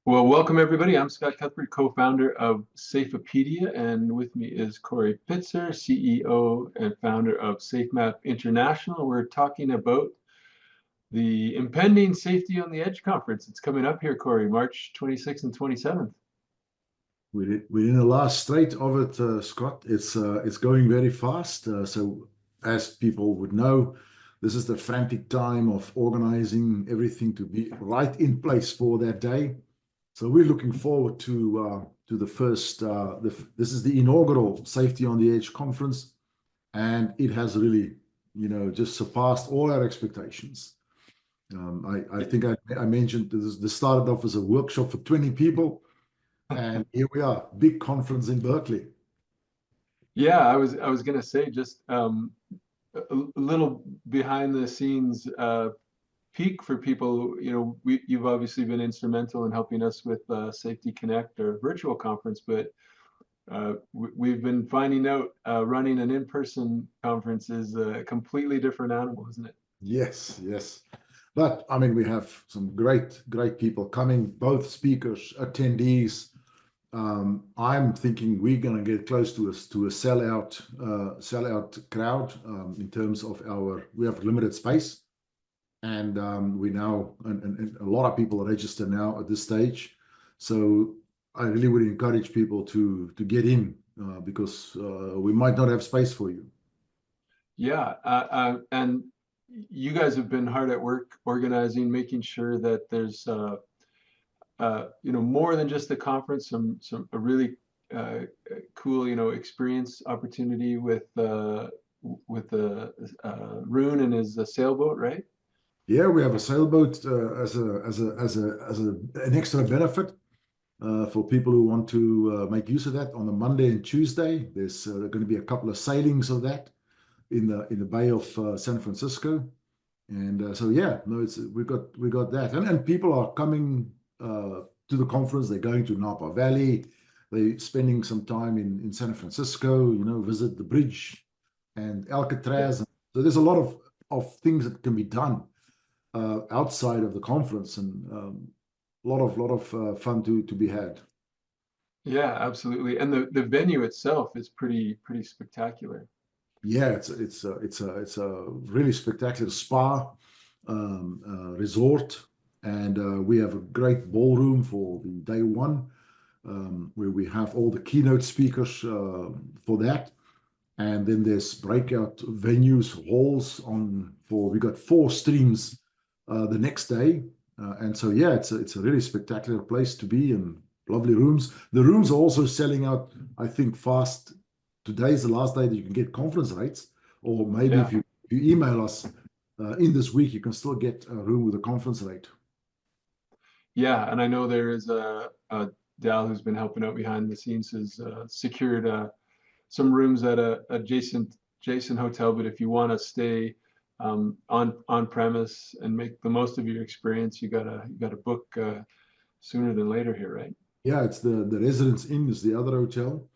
Well, welcome everybody. I'm Scott Cuthbert, co-founder of Safepedia, and with me is Corrie Pitzer, CEO and founder of Safemap International. We're talking about the impending Safety on the Edge conference. It's coming up here, Corrie, March 26th and 27th. We're in the last straight of it, Scott. It's going very fast. So as people would know, this is the frantic time of organizing everything to be right in place for that day. So we're looking forward to the first. This is the inaugural Safety on the Edge conference, and it has really, just surpassed all our expectations. I think I mentioned this started off as a workshop for 20 people. And here we are, big conference in Berkeley. Yeah, I was going to say just a little behind the scenes peek for people. You've obviously been instrumental in helping us with Safety Connect, our virtual conference, but we've been finding out running an in-person conference is a completely different animal, isn't it? Yes, yes. But I mean, we have some great people coming, both speakers, attendees. I'm thinking we're going to get close to a sellout crowd in terms of we have limited space, and we now and a lot of people register now at this stage. So I really would encourage people to get in because we might not have space for you. Yeah, and you guys have been hard at work organizing, making sure that there's more than just the conference, a really cool, experience opportunity with Rune and his sailboat, right? Yeah, we have a sailboat as an extra benefit for people who want to make use of that on the Monday and Tuesday. There's going to be a couple of sailings of that in the Bay of San Francisco, and so yeah, no, we got that, and people are coming to the conference. They're going to Napa Valley. They're spending some time in San Francisco, visit the bridge and Alcatraz. So there's a lot of things that can be done outside of the conference, and a lot of fun to be had. Yeah, absolutely. And the venue itself is pretty spectacular. Yeah, it's a really spectacular spa resort. And we have a great ballroom for the day one, where we have all the keynote speakers for that. And then there's breakout venues, halls we got 4 streams the next day. And so, yeah, it's a really spectacular place to be, and lovely rooms. The rooms are also selling out, I think, fast. Today's the last day that you can get conference rates, or maybe if you email us in this week, you can still get a room with a conference rate. Yeah, and I know there is a Dal who's been helping out behind the scenes has secured some rooms at a adjacent hotel. But if you want to stay on premise and make the most of your experience, you gotta book sooner than later here, right? Yeah, it's the Residence Inn is the other hotel,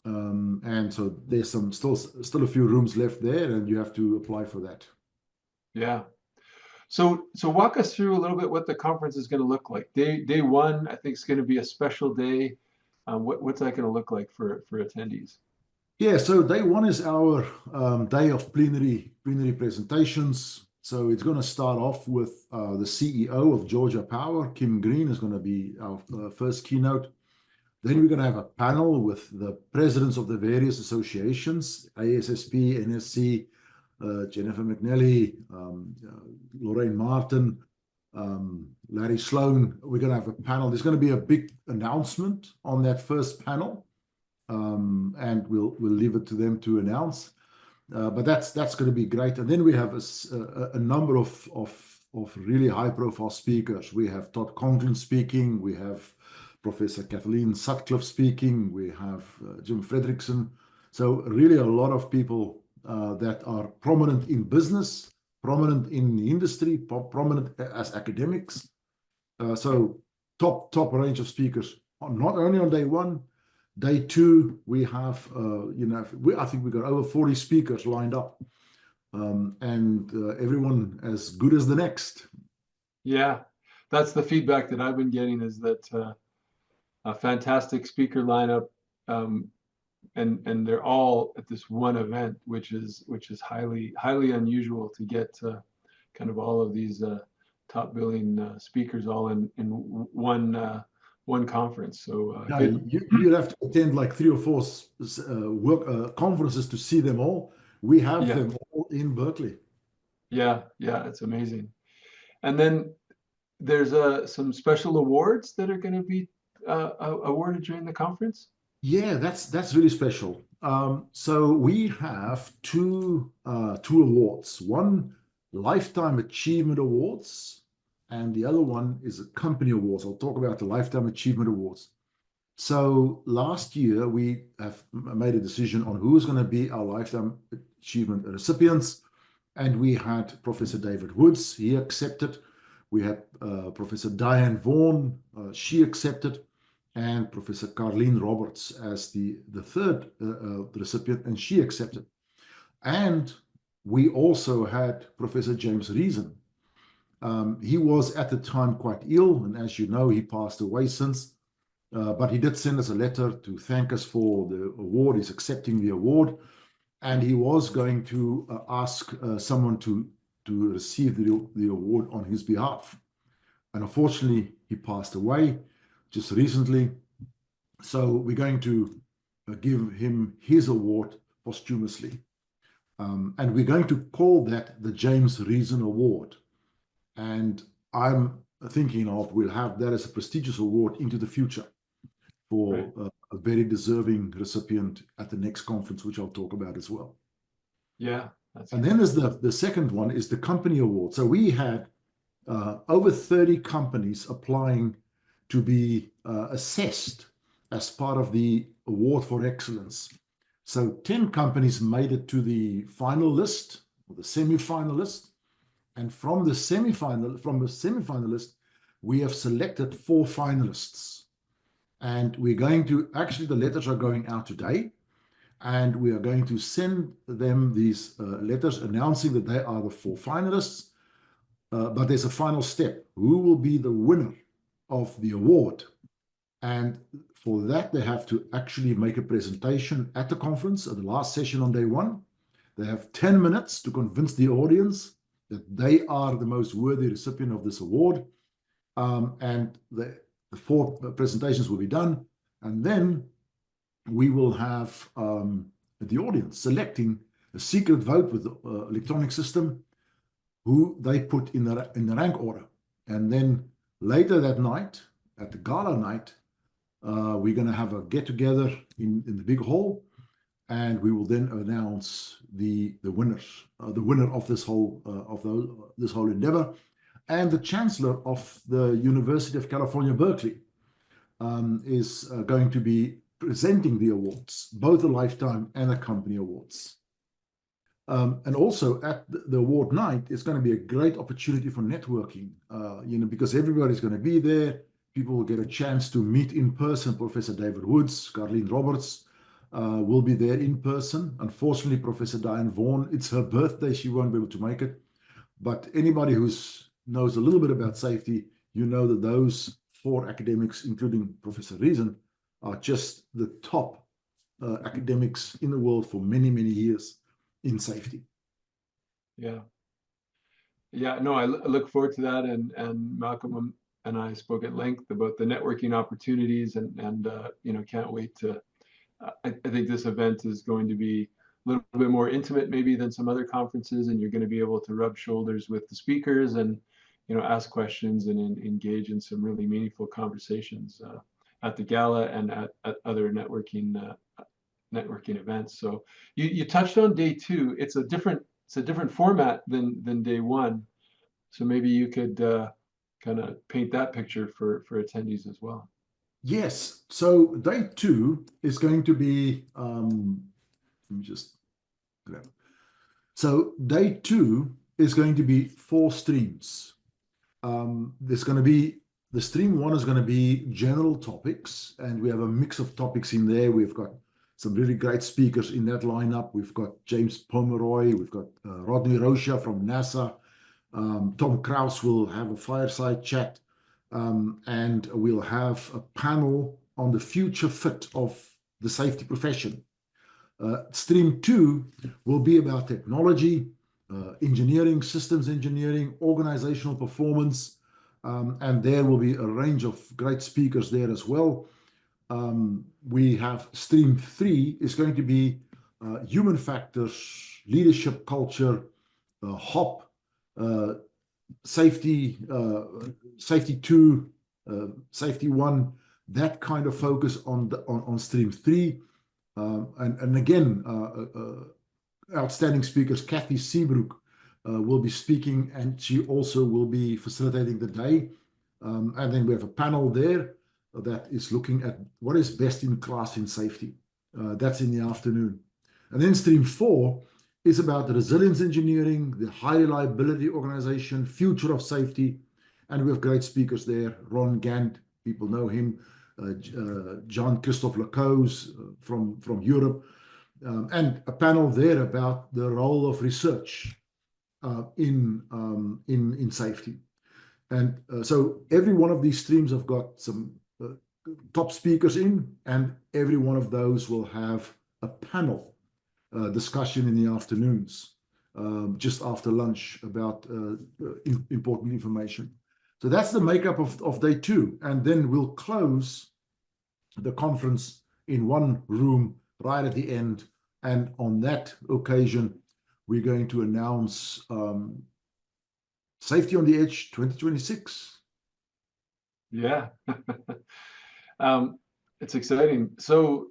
and so there's still a few rooms left there, and you have to apply for that. Yeah. So walk us through a little bit what the conference is going to look like. Day one, I think, is going to be a special day. What's that going to look like for attendees? Yeah, so day one is our day of plenary presentations. So it's going to start off with the CEO of Georgia Power, Kim Greene, is going to be our first keynote. Then we're going to have a panel with the presidents of the various associations, ASSP, NSC, Jennifer McNally, Lorraine Martin, Larry Sloan. We're going to have a panel. There's going to be a big announcement on that first panel, and we'll leave it to them to announce. But that's going to be great. And then we have a number of really high-profile speakers. We have Todd Conklin speaking. We have Professor Kathleen Sutcliffe speaking. We have Jim Fredrickson. So really a lot of people that are prominent in business, prominent in the industry, prominent as academics. So top range of speakers, not only on day one. Day two, we have, I think we got over 40 speakers lined up, and everyone as good as the next. Yeah. that's the feedback that I've been getting, is that a fantastic speaker lineup, and they're all at this one event, which is highly unusual to get kind of all of these top billing speakers all in one conference. So Yeah, good. you'd have to attend like 3 or 4 work conferences to see them all. We have Yeah, them all in Berkeley. yeah, it's amazing. And then there's some special awards that are going to be awarded during the conference. Yeah, that's really special. So we have two awards. One, Lifetime Achievement Awards, and the other one is a company awards. I'll talk about the Lifetime Achievement Awards. So last year we have made a decision on who is going to be our Lifetime Achievement recipients, and we had Professor David Woods. He accepted. We had Professor Diane Vaughan. She accepted. And Professor Carleen Roberts as the third recipient, and she accepted. And we also had Professor James Reason. He was at the time quite ill, and as you know, he passed away since. But he did send us a letter to thank us for the award. He's accepting the award, and he was going to ask someone to receive the award on his behalf. And unfortunately, he passed away just recently. So we're going to give him his award posthumously. And we're going to call that the James Reason Award. And I'm thinking of we'll have that as a prestigious award into the future for a very deserving recipient at the next conference, which I'll talk about as well. Yeah. And then there's the second one is the company award. So we had over 30 companies applying to be assessed as part of the Award for Excellence. So 10 companies made it to the final list, or the semi-finalist. And from the semi-finalist, we have selected 4 finalists. And we're going to, actually the letters are going out today. And we are going to send them these letters announcing that they are the 4 finalists. But there's a final step. Who will be the winner of the award? And for that, they have to actually make a presentation at the conference, at the last session on day 1. They have 10 minutes to convince the audience that they are the most worthy recipient of this award. And the 4 presentations will be done. And then we will have the audience selecting a secret vote with the electronic system who they put in the rank order. And then later that night, at the gala night, we're going to have a get-together in the big hall, and we will then announce the winners, the winner of this whole endeavor, and the chancellor of the University of California, Berkeley, is going to be presenting the awards, both the lifetime and the company awards. And also at the award night, it's going to be a great opportunity for networking, because everybody's going to be there. People will get a chance to meet in person. Professor David Woods, Carleen Roberts will be there in person. Unfortunately, Professor Diane Vaughan, it's her birthday. She won't be able to make it. But anybody who knows a little bit about safety, you know that those 4 academics, including Professor Reason, are just the top academics in the world for many, many years in safety. Yeah. No, I look forward to that. And Malcolm and I spoke at length about the networking opportunities, and can't wait to. I think this event is going to be a little bit more intimate maybe than some other conferences, and you're going to be able to rub shoulders with the speakers and ask questions and engage in some really meaningful conversations at the gala and at other networking events. So you touched on day 2. It's a different format than day 1. So maybe you could kind of paint that picture for attendees as well. Yes. So day 2 is going to be, let me just grab. So day 2 is going to be 4 streams. There's going to be, the stream 1 is going to be general topics, and we have a mix of topics in there. We've got some really great speakers in that lineup. We've got James Pomeroy, we've got Rodney Rocha from NASA. Tom Kraus will have a fireside chat. and we'll have a panel on the future fit of the safety profession. Stream 2 will be about technology, engineering, systems engineering, organizational performance, and there will be a range of great speakers there as well. We have Stream 3 is going to be human factors, leadership culture, HOP, safety, safety 2, safety 1, that kind of focus on Stream 3. And again, outstanding speakers, Kathy Seabrook will be speaking, and she also will be facilitating the day. And then we have a panel there that is looking at what is best in class in safety. That's in the afternoon. And then Stream 4 is about the resilience engineering, the high reliability organization, future of safety. And we have great speakers there. Ron Gant, people know him. Jean-Christophe Lacause from Europe. And a panel there about the role of research in safety. And so every one of these streams have got some top speakers in, and every one of those will have a panel discussion in the afternoons, just after lunch, about important information. So that's the makeup of day 2. And then we'll close the conference in one room right at the end. And on that occasion, we're going to announce Safety on the Edge 2026. Yeah. It's exciting. So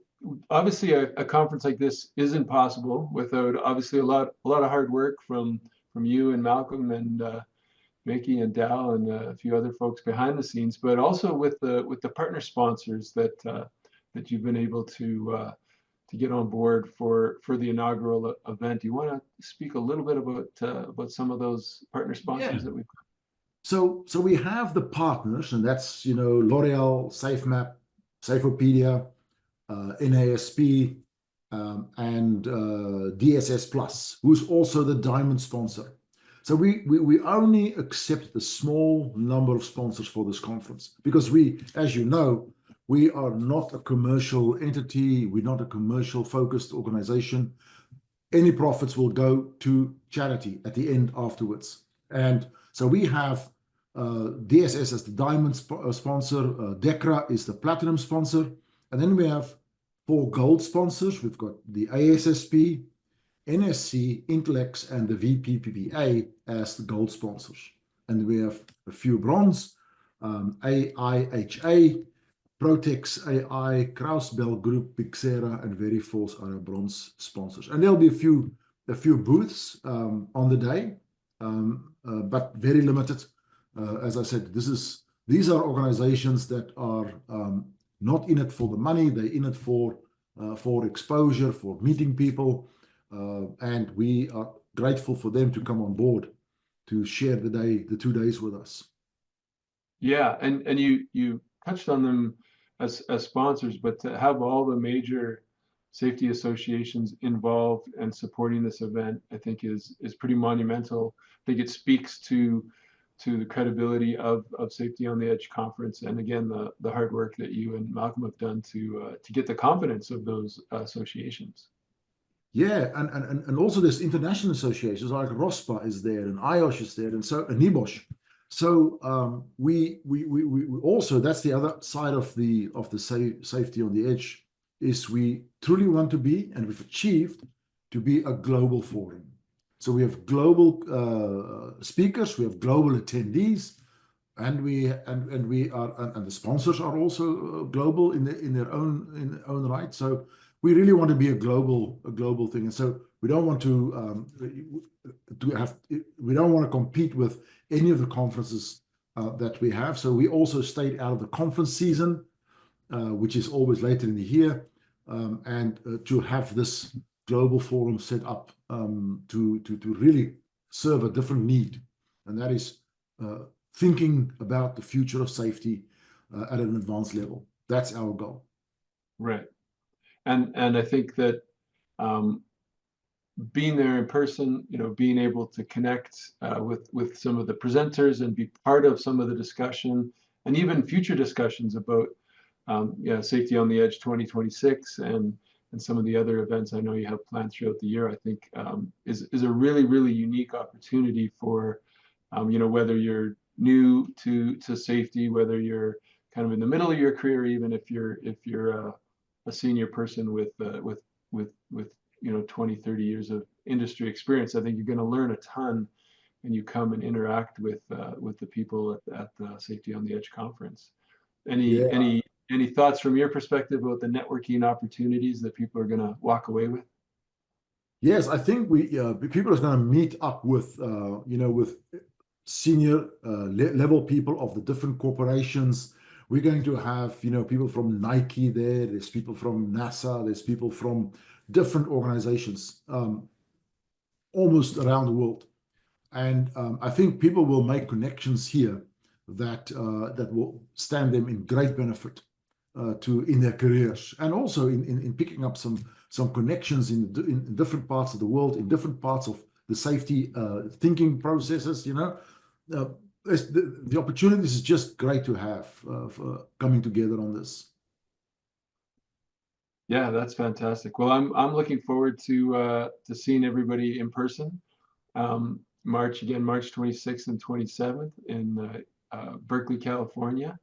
obviously a conference like this isn't possible without obviously a lot of hard work from you and Malcolm and Mickey and Dal and a few other folks behind the scenes, but also with the partner sponsors that you've been able to get on board for the inaugural event. Do you want to speak a little bit about some of those partner sponsors that we've got? So we have the partners, and that's, L'Oreal, Safemap, Safeopedia, NASP, and DSS Plus, who's also the diamond sponsor. So we only accept the small number of sponsors for this conference because we, as you know, we are not a commercial entity. We're not a commercial focused organization. Any profits will go to charity at the end afterwards. And so we have DSS as the diamond sponsor, DECRA is the platinum sponsor, and then we have 4 gold sponsors. We've got the ASSP, NSC, Intellex, and the VPPPA as the gold sponsors. And we have a few bronze, AIHA, Protex AI, Krausbell Group, Pixera, and Veriforce are our bronze sponsors. And there'll be a few booths on the day, but very limited. As I said, these are organizations that are not in it for the money. They're in it for exposure, for meeting people, and we are grateful for them to come on board to share the 2 days with us. Yeah, and you touched on them as sponsors, but to have all the major safety associations involved and supporting this event, I think is pretty monumental. I think it speaks to the credibility of Safety on the Edge conference, and again the hard work that you and Malcolm have done to get the confidence of those associations. Yeah, and also there's international associations like ROSPA is there, and IOSH is there, and so and NEBOSH. So we also, that's the other side of the Safety on the Edge, is we truly want to be, and we've achieved to be, a global forum. So we have global speakers, we have global attendees, and the sponsors are also global in their own right. So we really want to be a global thing, and so we don't want to compete with any of the conferences that we have. So we also stayed out of the conference season, which is always later in the year, and to have this global forum set up to really serve a different need, and that is thinking about the future of safety at an advanced level. That's our goal. Right. And I think that being there in person, being able to connect with some of the presenters and be part of some of the discussion and even future discussions about Safety on the Edge 2026 and some of the other events I know you have planned throughout the year, I think is a really, really unique opportunity for, whether you're new to safety, whether you're kind of in the middle of your career, even if you're a senior person with 20, 30 years of industry experience. I think you're going to learn a ton when you come and interact with the people at the Safety on the Edge conference. Any thoughts from your perspective about the networking opportunities that people are going to walk away with? Yes, I think people are going to meet up with with senior level people of the different corporations. We're going to have people from Nike there. There's people from NASA. There's people from different organizations almost around the world. And I think people will make connections here that will stand them in great benefit in their careers, and also in picking up some connections in different parts of the world, in different parts of the safety thinking processes. The opportunities is just great to have for coming together on this. Yeah, that's fantastic. Well, I'm looking forward to seeing everybody in person. March 26th and 27th in Berkeley, California.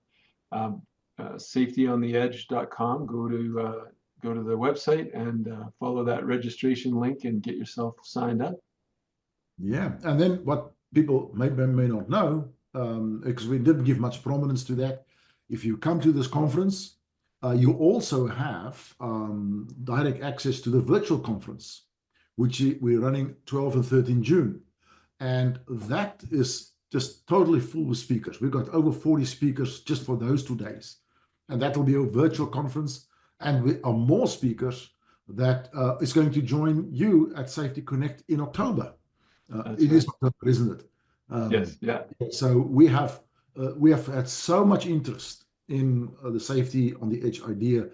Safetyontheedge.com. Go to the website and follow that registration link and get yourself signed up. Yeah, and then what people may not know, because we didn't give much prominence to that, if you come to this conference, you also have direct access to the virtual conference, which we're running 12 and 13 June. And that is just totally full with speakers. We've got over 40 speakers just for those 2 days. And that will be a virtual conference. And we are more speakers that is going to join you at Safety Connect in October. It is October, isn't it? Yes, yeah. So we have had so much interest in the Safety on the Edge idea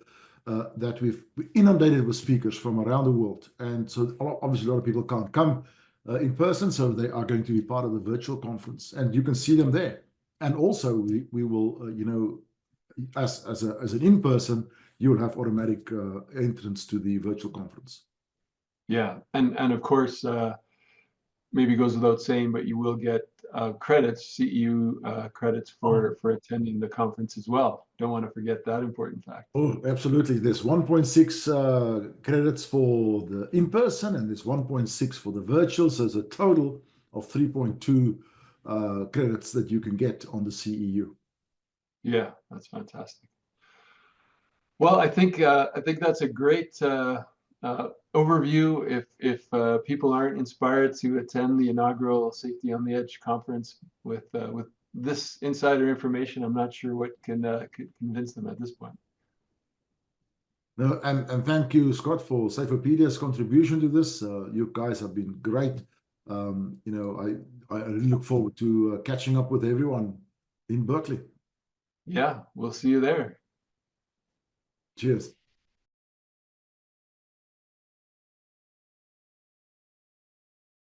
that we've inundated with speakers from around the world. And so obviously a lot of people can't come in person, so they are going to be part of the virtual conference, and you can see them there. And also we will, as an in-person, you will have automatic entrance to the virtual conference. Yeah, and of course, maybe goes without saying, but you will get credits, CEU credits for attending the conference as well. Don't want to forget that important fact. Oh, absolutely. There's 1.6 credits for the in-person, and there's 1.6 for the virtual. So it's a total of 3.2 credits that you can get on the CEU. Yeah, that's fantastic. Well, I think that's a great overview. If people aren't inspired to attend the inaugural Safety on the Edge conference with this insider information, I'm not sure what could convince them at this point. No, and thank you, Scott, for Safepedia's contribution to this. You guys have been great. I really look forward to catching up with everyone in Berkeley. Yeah, we'll see you there. Cheers.